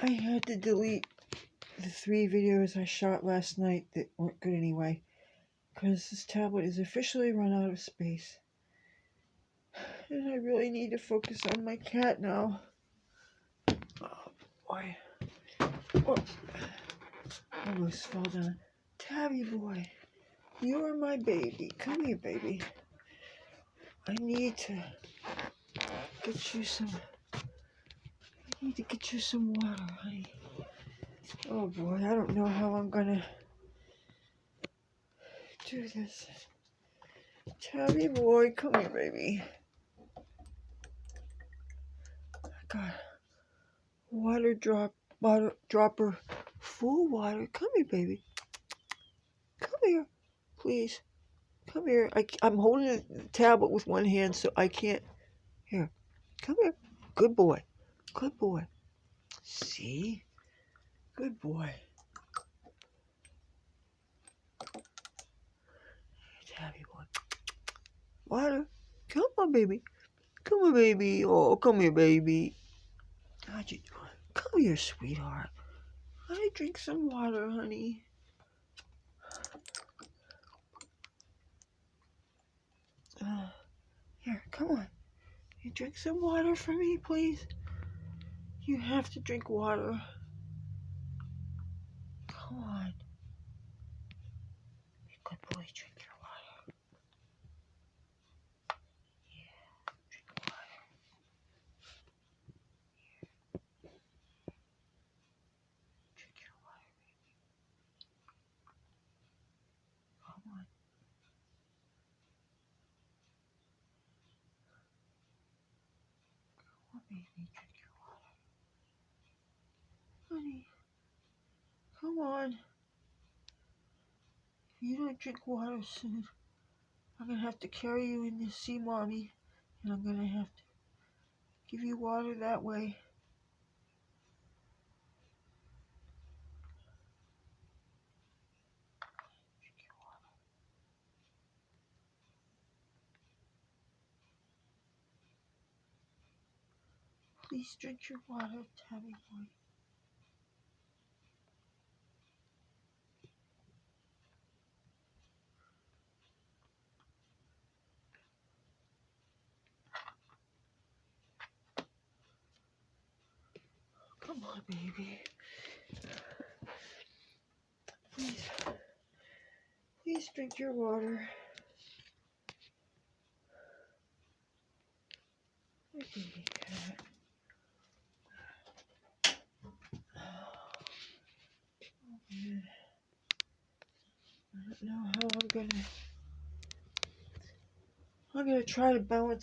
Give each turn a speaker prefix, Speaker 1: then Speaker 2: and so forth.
Speaker 1: I had to delete the 3 videos I shot last night that weren't good anyway, because this tablet is officially run out of space. And I really need to focus on my cat now. Oh boy. Oh. Almost fell down. TabbyBoy, you are my baby. Come here, baby. I need to get you some water, honey. Oh boy, I don't know how I'm gonna do this. TabbyBoy, come here, baby. I got water dropper, full water. Come here, baby. Come here, please. Come here. I'm holding the tablet with one hand, so I can't. Here, come here. Good boy. Good boy. See? Good boy. TabbyBoy. Water. Come on, baby. Come on, baby. Oh, come here, baby. How'd you do? Come here, sweetheart. I drink some water, honey. Here, come on. You drink some water for me, please? You have to drink water. Come on. Good boy, drink your water. Yeah, drink water. Here. Drink your water, baby. Come on. Come on, baby, drink your water. Honey, come on. If you don't drink water soon, I'm going to have to carry you in to see Mommy. And I'm going to have to give you water that way. Drink your water. Please drink your water, TabbyBoy. Come on, baby. Please drink your water. My baby cat. Oh man. I don't know how I'm gonna try to balance